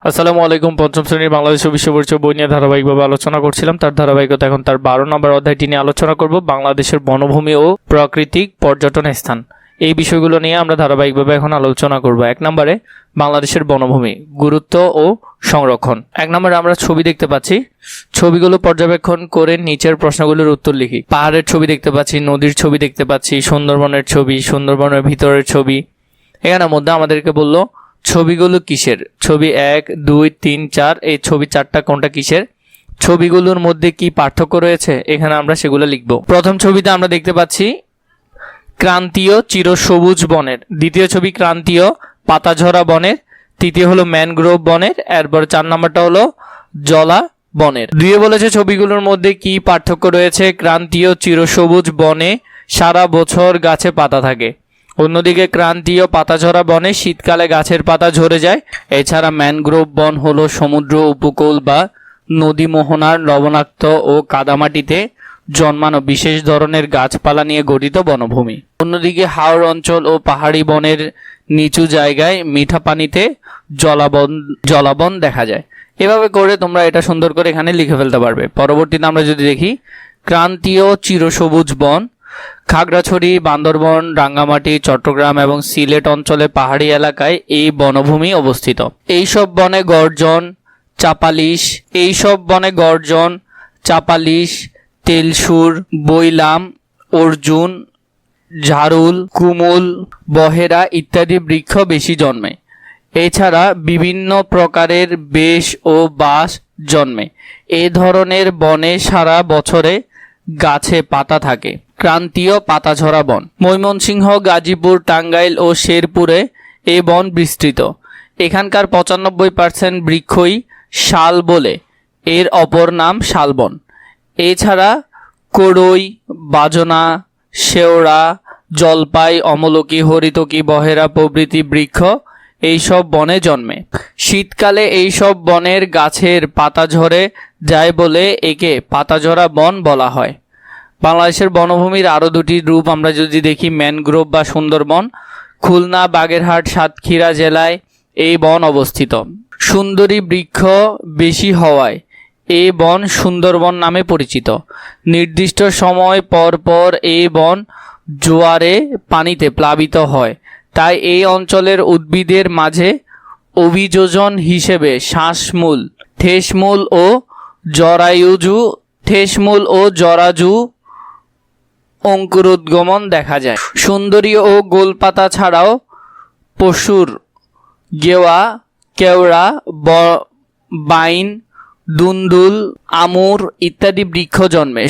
আসসালামু আলাইকুম। পঞ্চম শ্রেণীর বাংলাদেশ ও বিশ্ব পরিচয় বই নিয়ে ধারাবাহিকভাবে আলোচনা করছিলাম। তার ধারাবাহিকতা এখন তার 12 নম্বর অধ্যায়টি নিয়ে আলোচনা করব, বাংলাদেশের বনভূমি ও প্রাকৃতিক পর্যটন স্থান। এই বিষয়গুলো নিয়ে আমরা ধারাবাহিকভাবে এখন আলোচনা করব। 1 নম্বরে বাংলাদেশের বনভূমি, গুরুত্ব ও সংরক্ষণ। 1 নম্বরে আমরা ছবি দেখতে পাচ্ছি, ছবিগুলো পর্যবেক্ষণ করে নিচের প্রশ্নগুলোর উত্তর লিখি। পাহাড়ের ছবি দেখতে পাচ্ছি, নদীর ছবি দেখতে পাচ্ছি, সুন্দরবনের ছবি, সুন্দরবনের ভিতরের ছবি। এখানের মধ্যে আমাদেরকে বললো ছবিগুলো কিসের। ছবি 1, 2, 3, 4, এই ছবি 4টা কোনটা কিসের, ছবিগুলোর মধ্যে কি পার্থক্য রয়েছে এখানে আমরা সেগুলো লিখব। প্রথম ছবিতে আমরা দেখতে পাচ্ছি ক্রান্তীয় চিরসবুজ বনের, দ্বিতীয় ছবি ক্রান্তীয় পাতাঝরা বনের, তৃতীয় হলো ম্যানগ্রোভ বনের, এরপর 4 নম্বরটা হলো জলা বনের। দুইয়ে বলেছে ছবিগুলোর মধ্যে কি পার্থক্য রয়েছে। ক্রান্তীয় চিরসবুজ বনে সারা বছর গাছে পাতা থাকে, অন্যদিকে ক্রান্তীয় পাতাঝরা বনে শীতকালে গাছের পাতা ঝরে যায়। এছাড়া ম্যানগ্রোভ বন হলো সমুদ্র উপকূল বা নদী মোহনার লবণাক্ত ও কাদামাটিতে জন্মানো বিশেষ ধরনের গাছপালা নিয়ে গঠিত বনভূমি। অন্যদিকে হাওর অঞ্চল ও পাহাড়ি বনের নিচু জায়গায় মিঠা পানিতে জলাবন দেখা যায়। এভাবে করে তোমরা এটা সুন্দর করে এখানে লিখে ফেলতে পারবে। পরবর্তীতে আমরা যদি দেখি ক্রান্তীয় চিরসবুজ বন, খাগড়াছড়ি, বান্দরবন, রাঙ্গামাটি, চট্টগ্রাম এবং সিলেট অঞ্চলে পাহাড়ি এলাকায় এই বনভূমি অবস্থিত। এইসব বনে গর্জন, চাপালিশ, তেলসুর, বৈলাম, অর্জুন, ঝাড়ুল, কুমুল, বহেরা ইত্যাদি বৃক্ষ বেশি জন্মে। এছাড়া বিভিন্ন প্রকারের বেশ ও বাঁশ জন্মে। এ ধরনের বনে সারা বছরে গাছে পাতা থাকে। ক্রান্তীয় পাতাঝরা বন, ময়মনসিংহ, গাজীপুর, টাঙ্গাইল ও শেরপুরে এ বন বিস্তৃত। এখানকার 95% বৃক্ষই শাল বলে এর অপর নাম শালবন। এছাড়া কড়ই, বাজনা, শেওড়া, জলপাই, অমলকি, হরিতকি, বহেরা প্রভৃতি বৃক্ষ এইসব বনে জন্মে। শীতকালে এইসব বনের গাছের পাতা ঝরে যায় বলে একে পাতাঝরা বন বলা হয়। বাংলাদেশের বনভূমির আরও 2টি রূপ আমরা যদি দেখি, ম্যানগ্রোভ বা সুন্দরবন। খুলনা, বাগেরহাট, সাতক্ষীরা জেলায় এই বন অবস্থিত। সুন্দরী বৃক্ষ বেশি হওয়ায় এই বন সুন্দরবন নামে পরিচিত। নির্দিষ্ট সময় পর পর এই বন জোয়ারে পানিতে প্লাবিত হয়, তাই এই অঞ্চলের উদ্ভিদের মাঝে অভিযোজন হিসেবে শ্বাসমূল, ঠেসমূল ও জরাজু অঙ্কুরোদ্গমন দেখা যায়। সুন্দরী ও গোলপাতা ছাড়াও পশুর, গেওয়া, কেওড়া, বাইন, দুন্দুল, আমুর ইত্যাদি বৃক্ষ জন্মে।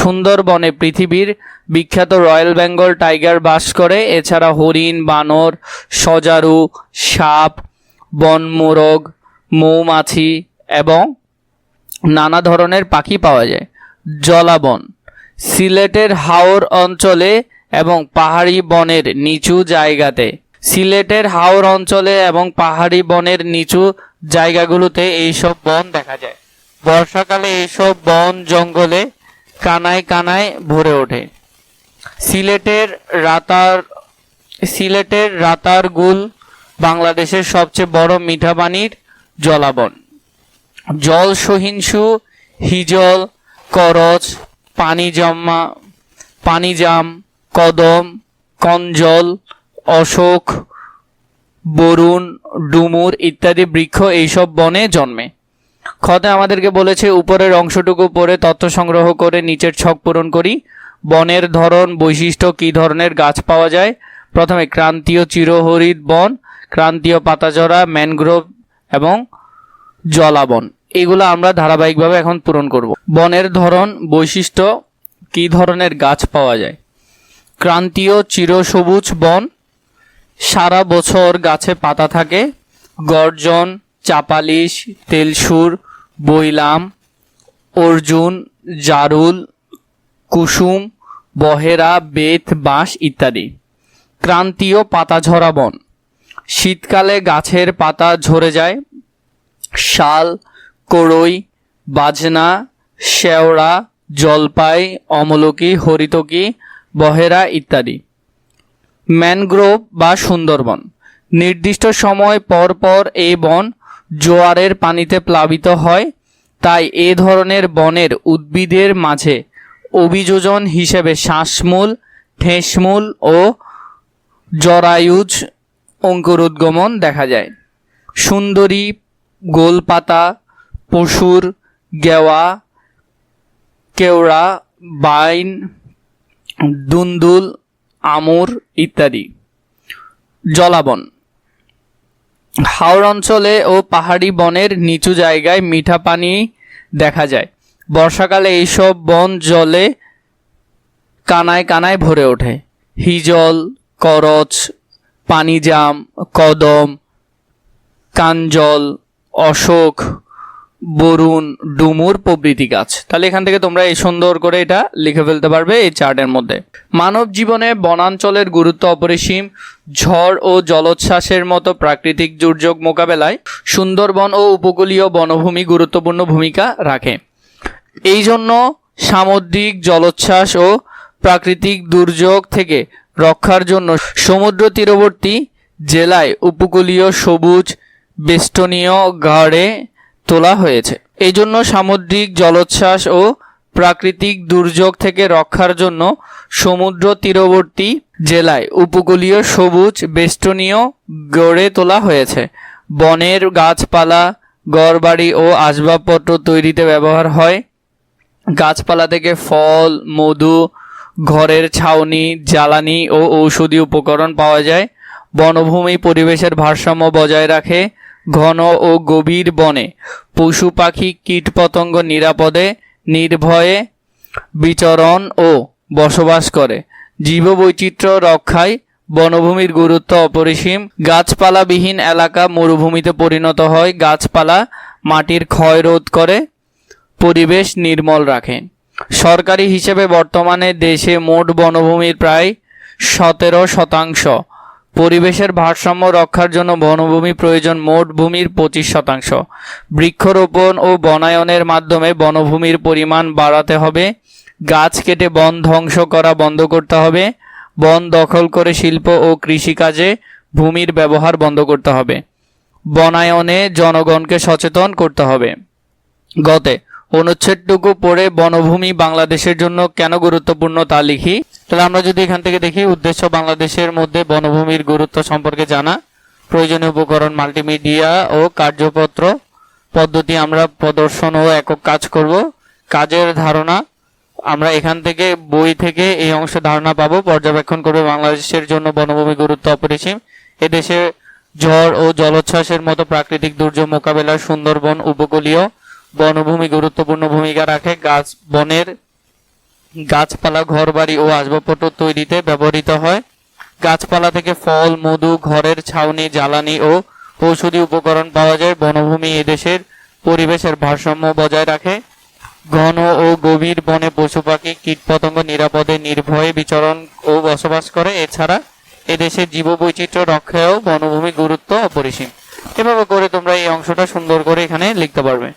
সুন্দরবনে পৃথিবীর বিখ্যাত রয়্যাল বেঙ্গল টাইগার বাস করে। এছাড়া হরিণ, বানর, সজারু, সাপ, বনমোরগ, মৌমাছি এবং নানা ধরনের পাখি পাওয়া যায়। জলাবন, সিলেটের হাওর অঞ্চলে এবং পাহাড়ি বনের নিচু জায়গাগুলোতে এইসব বন দেখা যায়। বর্ষাকালে এইসব বন জঙ্গলে কানায় কানায় ভরে ওঠে। সিলেটের রাতারগুল বাংলাদেশের সবচেয়ে বড় মিঠা পানির জলাবন। জল সহিষ্ণু হিজল, করচ, পানিজাম, কদম, কঞ্জল, অশোক, বরুণ, ডুমুর ইত্যাদি বৃক্ষ এইসব বনে জন্মে। খতে আমাদেরকে বলেছে উপরের অংশটুকু পড়ে তথ্য সংগ্রহ করে নিচের ছক পূরণ করি। বনের ধরন, বৈশিষ্ট্য, কী ধরনের গাছ পাওয়া যায়। প্রথমে ক্রান্তীয় চিরহরিৎ বন, ক্রান্তীয় পাতাঝরা, ম্যানগ্রোভ এবং জলাবন, এগুলো আমরা ধারাবাহিকভাবে এখন পূরণ করব। বনের ধরন, বৈশিষ্ট্য, কী ধরনের গাছ পাওয়া যায়। ক্রান্তীয় চিরসবুজ বন, সারা বছর গাছে পাতা থাকে। গর্জন, চাপালিশ, তেলসুর, বৈলাম, অর্জুন, জারুল, কুসুম, বহেরা, বেত, বাঁশ ইত্যাদি। ক্রান্তীয় পাতাঝরা বন, শীতকালে গাছের পাতা ঝরে যায়। শাল, কড়ই, বাজনা, শেওড়া, জলপাই, অমলকি, হরিতকি, বহেরা ইত্যাদি। ম্যানগ্রোভ বা সুন্দরবন, নির্দিষ্ট সময় পর পর এই বন জোয়ারের পানিতে প্লাবিত হয়, তাই এ ধরনের বনের উদ্ভিদের মাঝে অভিযোজন হিসেবে শ্বাসমূল, ঠেসমূল ও জরায়ুজ অঙ্কুরোদ্গমন দেখা যায়। সুন্দরী, গোলপাতা, পশুর, গেওয়া, কেওড়া, বাইন, দুন্দুল, আমুর ইত্যাদি। জলাবন। হাওর অঞ্চলে ও পাহাড়ি বনের নিচু জায়গায় মিঠা পানি দেখা যায়। বর্ষাকালে এইসব বন জলে কানায় কানায় ভরে ওঠে। হিজল, করচ, পানিজাম, কদম, কাঞ্জল, অশোক, বরুণ, ডুমুর প্রভৃতি গাছ। তাহলে এখান থেকে তোমরা এই সুন্দর করে এটা লিখে ফেলতে পারবে এই চার্টের মধ্যে। মানব জীবনে বনাঞ্চলের গুরুত্ব অপরিসীম। ঝড় ও জলোচ্ছ্বাসের মতো প্রাকৃতিক দুর্যোগ মোকাবেলায় সুন্দরবন ও উপকূলীয় বনভূমি গুরুত্বপূর্ণ ভূমিকা রাখে। এই জন্য সামুদ্রিক জলোচ্ছ্বাস ও প্রাকৃতিক দুর্যোগ থেকে রক্ষার জন্য সমুদ্র তীরবর্তী জেলায় উপকূলীয় সবুজ বেষ্টনীয় গড়ে তোলা হয়েছে। এই জন্য সামুদ্রিক জলোচ্ছ্বাস ও প্রাকৃতিক দুর্যোগ থেকে রক্ষার জন্য সমুদ্র তীরবর্তী জেলায় উপকূলীয় সবুজ বেষ্টনীয় গড়ে তোলা হয়েছে। বনের গাছপালা ঘরবাড়ি ও আসবাবপত্র তৈরিতে ব্যবহার হয়। গাছপালা থেকে ফল, মধু, ঘরের ছাউনি, জ্বালানি ও ঔষধি উপকরণ পাওয়া যায়। বনভূমি পরিবেশের ভারসাম্য বজায় রাখে। ঘন ও গভীর বনে পশু পাখি কীটপতঙ্গ নিরাপদে নির্ভয়ে বিচরণ ও বসবাস করে। জীববৈচিত্র্য রক্ষায় বনভূমির গুরুত্ব অপরিসীম। গাছপালাবিহীন এলাকা মরুভূমিতে পরিণত হয়। গাছপালা মাটির ক্ষয় রোধ করে, পরিবেশ নির্মল রাখে। সরকারি হিসেবে বর্তমানে দেশে মোট বনভূমির প্রায় 17%। পরিবেশের ভারসাম্য রক্ষার জন্য বনভূমি প্রয়োজন মোট ভূমির 25%। বৃক্ষরোপণ ও বনায়নের মাধ্যমে বনভূমির পরিমাণ বাড়াতে হবে। গাছ কেটে বন ধ্বংস করা বন্ধ করতে হবে। বন দখল করে শিল্প ও কৃষিকাজে ভূমির ব্যবহার বন্ধ করতে হবে। বনায়নে জনগণকে সচেতন করতে হবে। গতে অনুচ্ছেদটুকু পড়ে বনভূমি বাংলাদেশের জন্য কেন গুরুত্বপূর্ণ তা লিখি। তাহলে আমরা যদি এখান থেকে দেখি, উদ্দেশ্য বাংলাদেশের মধ্যে বনভূমির গুরুত্ব সম্পর্কে জানা, প্রয়োজনীয় উপকরণ মাল্টিমিডিয়া ও কার্যপত্র পদ্ধতি আমরা প্রদর্শন ও একক কাজ করব। কাজের ধারণা আমরা এখান থেকে বই থেকে এই অংশে ধারণা পাবো। পর্যবেক্ষণ করবে বাংলাদেশের জন্য বনভূমি গুরুত্ব অপরিসীম। এদেশে ঝড় ও জলোচ্ছ্বাসের মতো প্রাকৃতিক দুর্যোগ মোকাবেলায় সুন্দরবন উপকূলীয় বনভূমি গুরুত্বপূর্ণ ভূমিকা রাখে। বনের গাছপালা ঘরবাড়ি ও আসবাবপত্র তৈরিতে ব্যবহৃত হয়। গাছপালা থেকে ফল, মধু, ঘরের ছাউনি, জ্বালানি ও ঔষধি উপকরণ পাওয়া যায়। বনভূমি এদেশের পরিবেশের ভারসাম্য বজায় রাখে। ঘন ও গভীর বনে পশু পাখি কীটপতঙ্গ নিরাপদে নির্ভয়ে বিচরণ ও বসবাস করে। এছাড়া এদেশের জীববৈচিত্র্য রক্ষায়ও বনভূমি গুরুত্ব অপরিসীম। এভাবে করে তোমরা এই অংশটা সুন্দর করে এখানে লিখতে পারবে।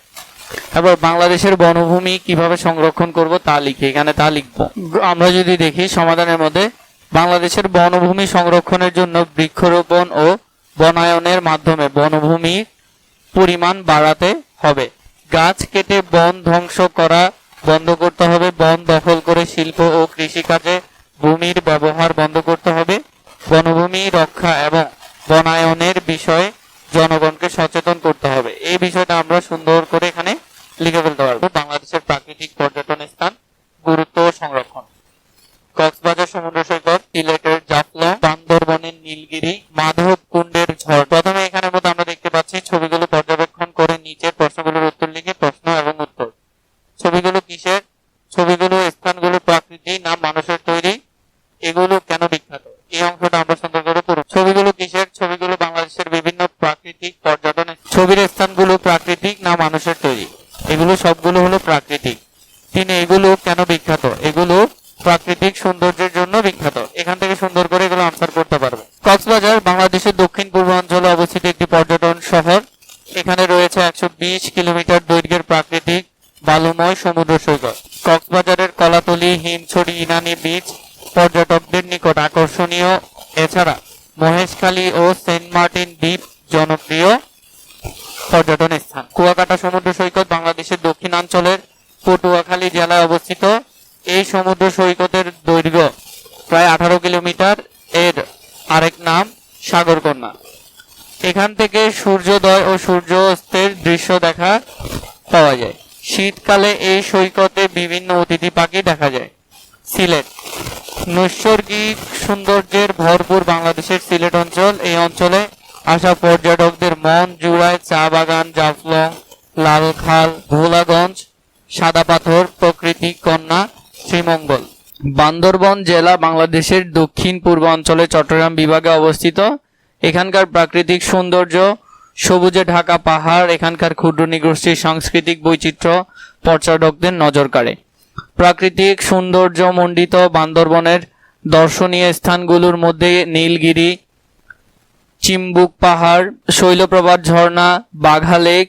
তারপর বাংলাদেশের বনভূমি কিভাবে সংরক্ষণ করব তা লিখে এখানে তা লিখবো। আমরা যদি দেখি সমাধানের মধ্যে, বাংলাদেশের বনভূমি সংরক্ষণের জন্য বৃক্ষরোপণ ও বনায়নের মাধ্যমে বনভূমির পরিমাণ বাড়াতে হবে। গাছ কেটে বন ধ্বংস করা বন্ধ করতে হবে। বন দখল করে শিল্প ও কৃষিকাজে ভূমির ব্যবহার বন্ধ করতে হবে। বনভূমি রক্ষা এবং বনায়নের বিষয়ে জনগণকে সচেতন করতে হবে। এই বিষয়টা আমরা সুন্দর করে এখানে লিখে ফেলতে পারবো। বাংলাদেশের প্রাকৃতিক পর্যটন স্থান, গুরুত্ব ও সংরক্ষণ: কক্সবাজার সমুদ্র সৈকত, সিলেটের জাফলং, বান্দরবনের নীলগিরি, মাধব কুণ্ডের ঝড়। প্রথমে এখানের মধ্যে আমরা দেখতে পাচ্ছি ছবিগুলো পর্যবেক্ষণ করে নিচের প্রশ্নগুলোর উত্তর লিখে প্রশ্ন এবং উত্তর। ছবিগুলো কিসের? ছবিগুলো স্থানগুলো প্রাকৃতিক না মানুষের তৈরি? এগুলো কেন বিখ্যাত? এই অংশটা আমরা সুন্দর করে পড়ব। ছবিগুলো কিসের? ছবিগুলো বাংলাদেশের বিভিন্ন প্রাকৃতিক পর্যটন। ছবির স্থানগুলো প্রাকৃতিক না মানুষের তৈরি? এগুলো সবগুলো হলো প্রাকৃতিক। এগুলো কেন বিখ্যাত? এগুলো প্রাকৃতিক সৌন্দর্যের জন্য বিখ্যাত। এখান থেকে সুন্দর করে এগুলো আনসার করতে পারবে। কক্সবাজার বাংলাদেশের দক্ষিণ পূর্বাঞ্চলে অবস্থিত একটি পর্যটন শহর। এখানে রয়েছে 120 কিলোমিটার দৈর্ঘ্যের প্রাকৃতিক বালুময় সমুদ্র সৈকত। কক্সবাজারের কলাতলী, হিমছড়ি, ইনানি বিচ পর্যটকদের নিকট আকর্ষণীয়। এছাড়া মহেশখালী ও সেন্ট মার্টিন দ্বীপ জনপ্রিয়। পর্যটন স্থান। কুয়াকাটা সমুদ্র সৈকত বাংলাদেশের দক্ষিণাঞ্চলের পটুয়াখালী জেলায় অবস্থিত। এই সমুদ্র সৈকতের দৈর্ঘ্য প্রায় 18 কিলোমিটার। এর আরেক নাম সাগরকন্যা। এখান থেকে সূর্যোদয় ও সূর্যাস্তের দৃশ্য দেখা পাওয়া যায়। শীতকালে এই সৈকতে বিভিন্ন অতিথি পাখি দেখা যায়। সিলেট নৈসর্গিক সৌন্দর্যের ভরপুর বাংলাদেশের সিলেট অঞ্চল। এই অঞ্চলে আসা পর্যটকদের মন জুড়ায় চা বাগান, জাফলং, লালখাল, ভোলাগঞ্জ, সাদা পাথর, প্রকৃতি কন্যা, শ্রীমঙ্গল। বান্দরবন জেলা বাংলাদেশের দক্ষিণ পূর্বাঞ্চলে চট্টগ্রাম বিভাগে অবস্থিত। এখানকার প্রাকৃতিক সৌন্দর্য, সবুজে ঢাকা পাহাড়, এখানকার ক্ষুদ্র নৃগোষ্ঠীর সাংস্কৃতিক বৈচিত্র্য পর্যটকদের নজর কাড়ে। প্রাকৃতিক সৌন্দর্য মণ্ডিত বান্দরবনের দর্শনীয় স্থানগুলোর মধ্যে নীলগিরি, চিম্বুক পাহাড়, শৈলপ্রপাত ঝর্ণা, বাঘা লেক,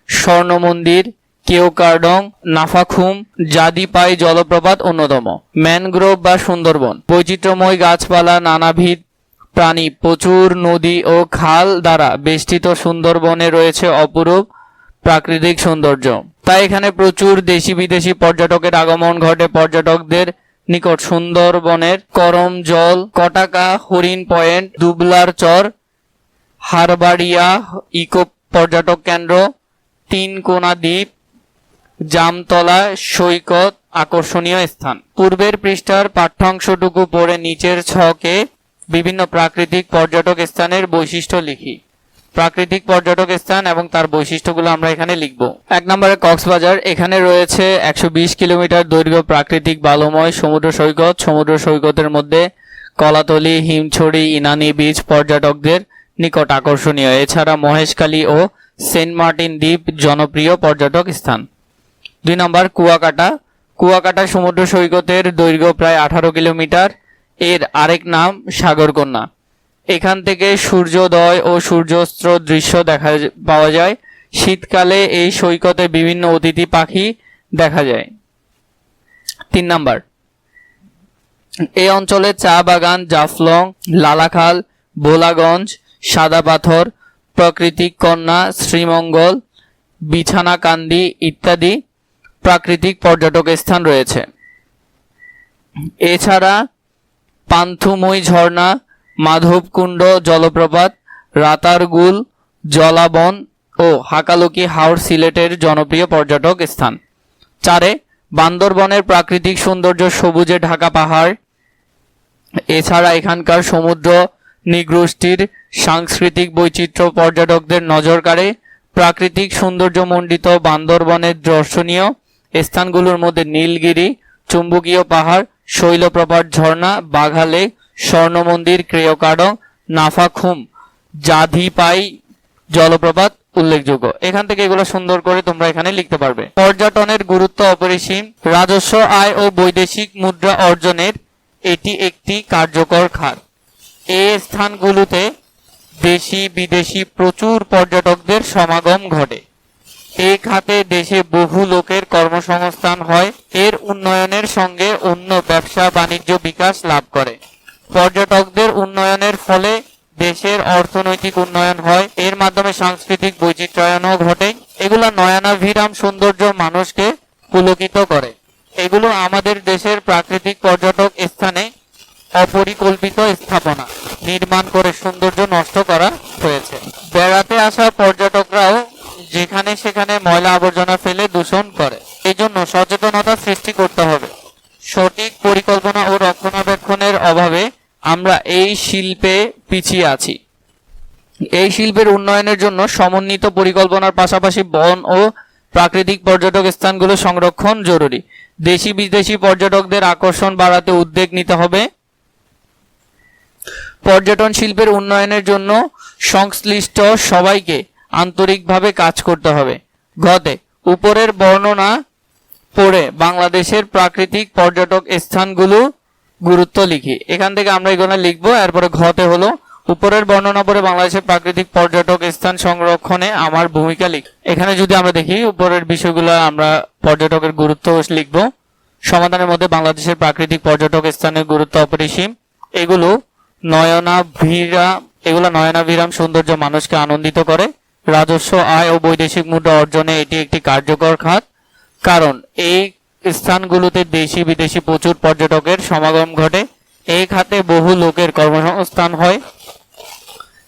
স্বর্ণ মন্দির, কেওকার্ডং, নাফাখুম, জাদিপাই জলপ্রপাত অন্যতম। ম্যানগ্রোভ বা সুন্দরবন বৈচিত্র্যময় গাছপালা, নানাবিধ প্রাণী, প্রচুর নদী ও খাল দ্বারা বেষ্টিত সুন্দরবনে রয়েছে অপরূপ প্রাকৃতিক সৌন্দর্য। তাই এখানে প্রচুর দেশি বিদেশি পর্যটকের আগমন ঘটে। পর্যটকদের নিকট সুন্দরবনের করমজল, কটাকা, হরিণ পয়েন্ট, দুবলার চর, হারবাড়িয়া ইকো পর্যটক কেন্দ্র, তিনকোনা দ্বীপ, জামতলা সৈকত আকর্ষণীয় স্থান। পূর্বের পৃষ্ঠার পাঠ্যাংশটুকু পড়ে নিচের ছকে বিভিন্ন প্রাকৃতিক পর্যটক স্থানের বৈশিষ্ট্য লিখি। প্রাকৃতিক পর্যটক স্থান এবং তার বৈশিষ্ট্যগুলো আমরা এখানে লিখব। 1 নম্বরে কক্সবাজার। এখানে রয়েছে 120 কিলোমিটার দৈর্ঘ্য প্রাকৃতিক বালুময় সমুদ্র সৈকত। সমুদ্র সৈকতের মধ্যে কলাতলি, হিমছড়ি, ইনানি বিচ পর্যটকদের নিকট আকর্ষণীয়। এছাড়া মহেশখালী ও সেন্ট মার্টিন দ্বীপ জনপ্রিয় পর্যটক স্থান। 2 নম্বর কুয়াকাটা। কুয়াকাটা সমুদ্র সৈকতের দৈর্ঘ্য প্রায় 18 কিলোমিটার। এর আরেক নাম সাগরকন্যা। এখান থেকে সূর্যোদয় ও সূর্যাস্ত দৃশ্য দেখা পাওয়া যায়। শীতকালে এই সৈকতে বিভিন্ন অতিথি পাখি দেখা যায়। 3 নম্বর এই অঞ্চলে চা বাগান, জাফলং, লালাখাল, ভোলাগঞ্জ, সাদা পাথর, প্রাকৃতিক কন্যা, শ্রীমঙ্গল, বিছানাকান্দি ইত্যাদি প্রাকৃতিক পর্যটক স্থান রয়েছে। এছাড়া পান্থুময় ঝর্ণা, মাধবকুণ্ড জলপ্রপাত, রাতারগুল জলাবন ও হাকালুকি হাওর সিলেটের জনপ্রিয় পর্যটক স্থান। 4 বান্দরবনের প্রাকৃতিক সৌন্দর্য, সবুজে ঢাকা পাহাড়। এছাড়া এখানকার সমুদ্র নৃগোষ্ঠীর সাংস্কৃতিক বৈচিত্র্য পর্যটকদের নজর কাড়ে। প্রাকৃতিক সৌন্দর্যমণ্ডিত বান্দরবনের দর্শনীয় স্থানগুলোর মধ্যে নীলগিরি, চুম্বকীয় পাহাড়, শৈলপ্রপাত ঝর্ণা, বাঘা লেক, স্বর্ণ মন্দির, কেওকার্ডং, নাফাখুম, জাদিপাই জলপ্রপাত উল্লেখযোগ্য। এখান থেকে এগুলো সুন্দর করে তোমরা এখানে লিখতে পারবে। পর্যটনের গুরুত্ব অপরিসীম। রাজস্ব আয় ও বৈদেশিক মুদ্রা অর্জনের এটি একটি কার্যকর খাত। এই স্থানগুলোতে দেশি বিদেশি প্রচুর পর্যটকদের সমাগম ঘটে। এই খাতে দেশে বহু লোকের কর্মসংস্থান হয়। এর উন্নয়নের সঙ্গে অন্য ব্যবসা বাণিজ্য বিকাশ লাভ করে। পর্যটকদের উন্নয়নের ফলে দেশের অর্থনৈতিক উন্নয়ন হয়। এর মাধ্যমে সাংস্কৃতিক বৈচিত্র্যায়নও ঘটে। এগুলো নয়নাভিরাম সৌন্দর্য মানুষকে পুলকিত করে। এগুলো আমাদের দেশের প্রাকৃতিক পর্যটক স্থানে অপরিকল্পিত স্থাপনা নির্মাণ করে সৌন্দর্য নষ্ট করা হয়েছে। বেড়াতে আসা পর্যটকরাও যেখানে সেখানে ময়লা আবর্জনা ফেলে দূষণ করে। এই জন্য সচেতনতা সৃষ্টি করতে হবে। সঠিক পরিকল্পনা ও রক্ষণাবেক্ষণের অভাবে আমরা এই শিল্পে পিছিয়ে আছি। এই শিল্পের উন্নয়নের জন্য সমন্বিত পরিকল্পনার পাশাপাশি বন ও প্রাকৃতিক পর্যটক স্থানগুলো সংরক্ষণ জরুরি। দেশি বিদেশি পর্যটকদের আকর্ষণ বাড়াতে উদ্যোগ নিতে হবে। পর্যটন শিল্পের উন্নয়নের জন্য সংশ্লিষ্ট সবাইকে আন্তরিকভাবে কাজ করতে হবে। ঘতে উপরের বর্ণনা পড়ে বাংলাদেশের প্রাকৃতিক পর্যটক স্থানগুলো গুরুত্ব লিখি। এখান থেকে আমরা এগুলো লিখবো। এরপরে ঘতে হলো উপরের বর্ণনা পড়ে বাংলাদেশের প্রাকৃতিক পর্যটক স্থান সংরক্ষণে আমার ভূমিকা লিখ। এখানে যদি আমরা দেখি উপরের বিষয়গুলো আমরা পর্যটকের গুরুত্ব লিখবো। সমাধানের মধ্যে বাংলাদেশের প্রাকৃতিক পর্যটক স্থানের গুরুত্ব অপরিসীম। এগুলো নয়নাভিরাম সৌন্দর্য মানুষকে আনন্দিত করে। রাজস্ব আয় ও বৈদেশিক মুদ্রা অর্জনে এটি একটি কার্যকর খাত, কারণ এই স্থানগুলোতে দেশি বিদেশি প্রচুর পর্যটকের সমাগম ঘটে। এই খাতে বহু লোকের কর্মসংস্থান হয়।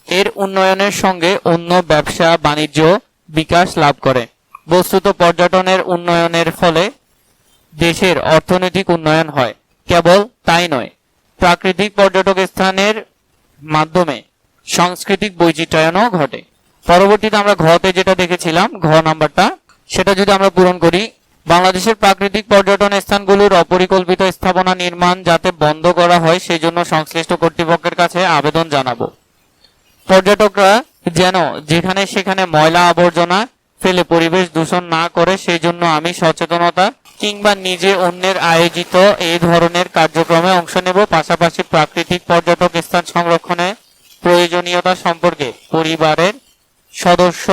এর উন্নয়নের সঙ্গে অন্য ব্যবসা বাণিজ্য বিকাশ লাভ করে। বস্তুত পর্যটনের উন্নয়নের ফলে দেশের অর্থনৈতিক উন্নয়ন হয়। কেবল তাই নয়, প্রাকৃতিক পর্যটক স্থানের মাধ্যমে সাংস্কৃতিক বৈচিত্র্যায়নও ঘটে। পরবর্তীতে আমরা ঘতে যেটা দেখেছিলাম, ঘ নাম্বারটা, সেটা যদি আমরা পূরণ করি, বাংলাদেশের প্রাকৃতিক পর্যটন স্থানগুলোর অপরিকল্পিত স্থাপনা নির্মাণ যাতে বন্ধ করা হয় সেই জন্য সংশ্লিষ্ট কর্তৃপক্ষের কাছে আবেদন জানাবো। পর্যটকরা যেন যেখানে সেখানে ময়লা আবর্জনা ফেলে পরিবেশ দূষণ না করে সেই জন্য আমি সচেতনতা কিংবা নিজে অন্যের আয়োজিত এই ধরনের কার্যক্রমে অংশ নেব। পাশাপাশি প্রাকৃতিক পর্যটক স্থান সংরক্ষণে প্রয়োজনীয়তা সম্পর্কে পরিবারের সদস্য,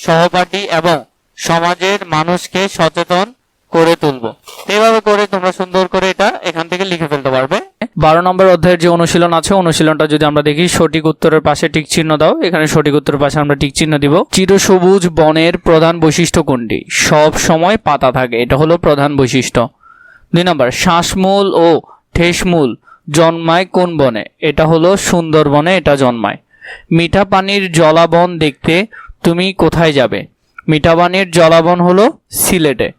সহপাঠী এবং সমাজের মানুষকে সচেতন করে তুলবো। এইভাবে করে তোমরা সুন্দর করে এটা এখান থেকে লিখে ফেলতে পারবে। 12 নম্বর অধ্যায়ের যে অনুশীলন আছে, অনুশীলনটা যদি আমরা দেখি, সঠিক উত্তরের পাশে টিক চিহ্ন দাও। এখানে সঠিক উত্তরের পাশে আমরা টিক চিহ্ন দিব। চিরসবুজ বনের প্রধান বৈশিষ্ট্য কোনটি? সব সময় পাতা থাকে, এটা হলো প্রধান বৈশিষ্ট্য। 2 নম্বর, শ্বাসমূল ও ঠেসমূল জন্মায় কোন বনে? এটা হলো সুন্দরবনে এটা জন্মায়। মিঠা পানির জলাবন দেখতে তুমি কোথায় যাবে? মিঠা পানির জলাবন হলো সিলেটে।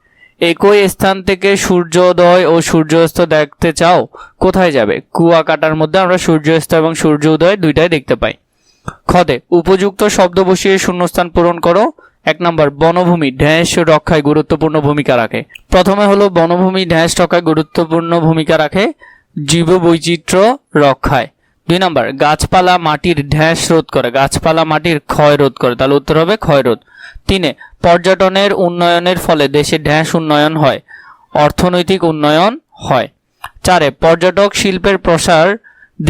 একই স্থান থেকে সূর্যোদয় ও সূর্যাস্ত দেখতে চাও, কোথায় যাবে? কুয়াকাটার মধ্যে আমরা সূর্যাস্ত এবং সূর্য উদয় দুইটাই দেখতে পাই। খতে উপযুক্ত শব্দ বসিয়ে শূন্যস্থান পূরণ করো। 1 নম্বর, বনভূমি ঢেঁস রক্ষায় গুরুত্বপূর্ণ ভূমিকা রাখে। প্রথমে হলো বনভূমি ঢেঁস রক্ষায় গুরুত্বপূর্ণ ভূমিকা রাখে জীববৈচিত্র্য রক্ষায়। 2 নম্বর, গাছপালা মাটির ঢেঁস রোধ করে, গাছপালা মাটির ক্ষয় রোধ করে, তাহলে উত্তর হবে ক্ষয় রোধ। 3, পর্যটনের উন্নয়নের ফলে দেশে ঢেঁস উন্নয়ন হয়, অর্থনৈতিক উন্নয়ন হয়। 4, পর্যটক শিল্পের প্রসার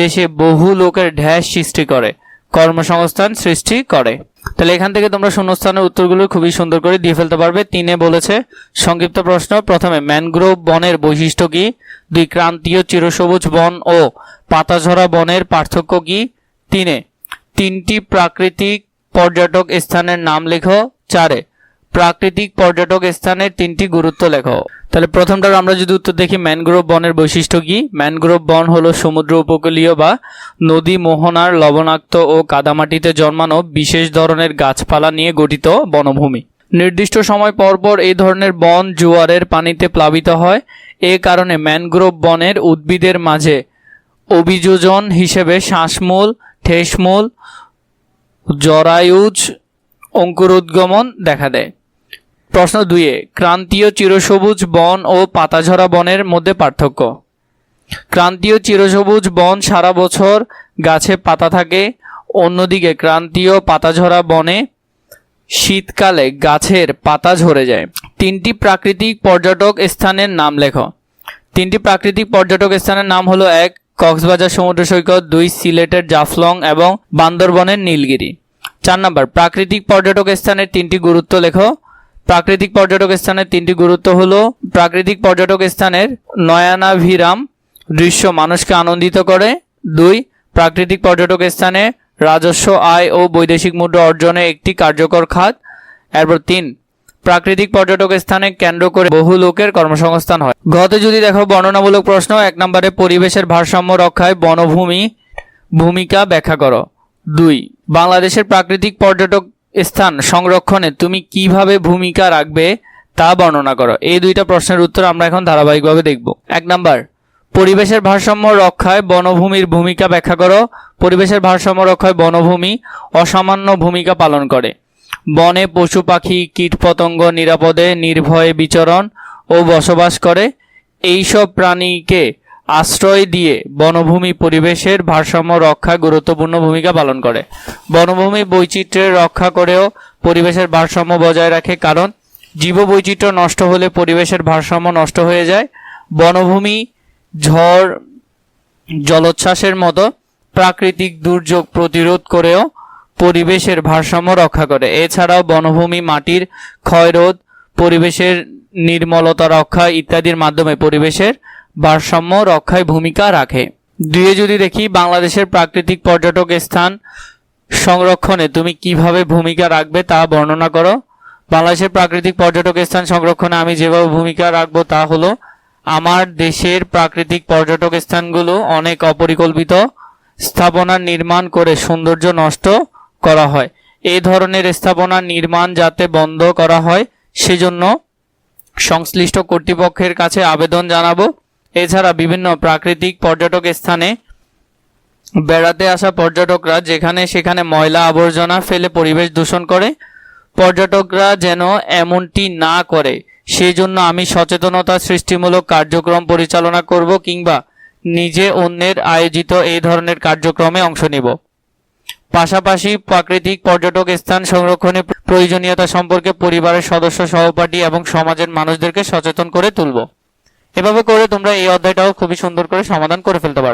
দেশে বহু লোকের ঢেঁস সৃষ্টি করে, কর্মসংস্থান সৃষ্টি করে। তাহলে এখান থেকে তোমরা শূন্যস্থানের উত্তরগুলো খুবই সুন্দর করে দিয়ে ফেলতে পারবে। 3 বলেছে সংক্ষিপ্ত প্রশ্ন, প্রথমে ম্যানগ্রোভ বনের বৈশিষ্ট্য কি? 2, ক্রান্তীয় চিরসবুজ বন ও পাতাঝরা বনের পার্থক্য কি? 3, 3টি প্রাকৃতিক পর্যটক স্থানের নাম লেখো। 4, প্রাকৃতিক পর্যটক স্থানের 3টি গুরুত্ব লেখো। তাহলে প্রথমটার আমরা যদি উত্তর দেখি, ম্যানগ্রোভ বনের বৈশিষ্ট্য কি? ম্যানগ্রোভ বন হলো সমুদ্র উপকূলীয় বা নদী মোহনার লবণাক্ত ও কাদামাটিতে জন্মানো বিশেষ ধরনের গাছপালা নিয়ে গঠিত বনভূমি। নির্দিষ্ট সময় পর পর এই ধরনের বন জোয়ারের পানিতে প্লাবিত হয়। এ কারণে ম্যানগ্রোভ বনের উদ্ভিদের মাঝে অভিযোজন হিসেবে শ্বাসমূল, ঠেসমূল, জরায়ুজ অঙ্কুরোদ্গমন দেখা দেয়। প্রশ্ন 2, ক্রান্তীয় চিরসবুজ বন ও পাতাঝরা বনের মধ্যে পার্থক্য। ক্রান্তীয় চিরসবুজ বন সারা বছর গাছে পাতা থাকে, অন্যদিকে ক্রান্তীয় পাতাঝরা বনে শীতকালে গাছের পাতা ঝরে যায়। 3টি প্রাকৃতিক পর্যটক স্থানের নাম লেখো। 3টি প্রাকৃতিক পর্যটক স্থানের নাম হলো 1, কক্সবাজার সমুদ্র সৈকত, 2, সিলেটের জাফলং এবং বান্দরবনের নীলগিরি। 4 নম্বর, প্রাকৃতিক পর্যটক স্থানের 3টি গুরুত্ব লেখো। প্রাকৃতিক পর্যটক স্থানের 3টি গুরুত্ব হলো, প্রাকৃতিক পর্যটক স্থানের নয়নাভিরাম দৃশ্য মানুষকে আনন্দিত করে। 2, প্রাকৃতিক পর্যটক স্থানে রাজস্ব আয় ও বৈদেশিক মুদ্রা অর্জনে একটি কার্যকর খাত। এরপর 3, প্রাকৃতিক পর্যটক স্থানে কেন্দ্র করে বহু লোকের কর্মসংস্থান হয়। ঘতে যদি দেখো বর্ণনামূলক প্রশ্ন, 1 নম্বরে পরিবেশের ভারসাম্য রক্ষায় বনভূমি ভূমিকা ব্যাখ্যা করো। 2, বাংলাদেশের প্রাকৃতিক পর্যটক স্থান সংরক্ষণে তুমি কিভাবে ভূমিকা রাখবে তা বর্ণনা করো। এই 2টা প্রশ্নের উত্তর আমরা এখন ধারাবাহিকভাবে দেখব। 1 নম্বর, পরিবেশের ভারসাম্য রক্ষায় বনভূমির ভূমিকা ব্যাখ্যা করো। পরিবেশের ভারসাম্য রক্ষায় বনভূমি অসামান্য ভূমিকা পালন করে। বনে পশু পাখি কীটপতঙ্গ নিরাপদে নির্ভয়ে বিচরণ ও বসবাস করে। এইসব প্রাণীকে আশ্রয় দিয়ে বনভূমি পরিবেশের ভারসাম্য রক্ষায় গুরুত্বপূর্ণ ভূমিকা পালন করে। বনভূমি বৈচিত্র্যের রক্ষা করেও পরিবেশের ভারসাম্য বজায় রাখে, কারণ জীববৈচিত্র্য নষ্ট হলে পরিবেশের ভারসাম্য নষ্ট হয়ে যায়। বনভূমি ঝড়, জলোচ্ছ্বাসের মতো প্রাকৃতিক দুর্যোগ প্রতিরোধ করেও পরিবেশের ভারসাম্য রক্ষা করে। এছাড়াও বনভূমি মাটির ক্ষয়রোধ, পরিবেশের নির্মলতা রক্ষা ইত্যাদির মাধ্যমে পরিবেশের ভারসাম্য রক্ষায় ভূমিকা রাখে। 2 যদি দেখি, বাংলাদেশের প্রাকৃতিক পর্যটক স্থান সংরক্ষণে তুমি কিভাবে ভূমিকা রাখবে তা বর্ণনা করো। বাংলাদেশের প্রাকৃতিক পর্যটক স্থান সংরক্ষণে আমি যেভাবে ভূমিকা রাখবো তা হলো, আমার দেশের প্রাকৃতিক পর্যটক স্থানগুলো অনেক অপরিকল্পিত স্থাপনা নির্মাণ করে সৌন্দর্য নষ্ট করা হয়। এই ধরনের স্থাপনা নির্মাণ যাতে বন্ধ করা হয় সেজন্য সংশ্লিষ্ট কর্তৃপক্ষের কাছে আবেদন জানাবো। এছাড়া বিভিন্ন প্রাকৃতিক পর্যটক স্থানে বেড়াতে আসা পর্যটকরা যেখানে সেখানে ময়লা আবর্জনা ফেলে পরিবেশ দূষণ করে, পর্যটকরা যেন এমনটি না করে সেই জন্য আমি সচেতনতা সৃষ্টিমূলক কার্যক্রম পরিচালনা করব কিংবা নিজে অন্যের আয়োজিত এই ধরনের কার্যক্রমে অংশ নিব। পাশাপাশি প্রাকৃতিক পর্যটক স্থান সংরক্ষণে প্রয়োজনীয়তা সম্পর্কে পরিবারের সদস্য, সহপাঠী এবং সমাজের মানুষদেরকে সচেতন করে তুলব। এভাবে করে তোমরা এই অধ্যায়টাও খুবই সুন্দর করে সমাধান করে ফেলতে পারবে।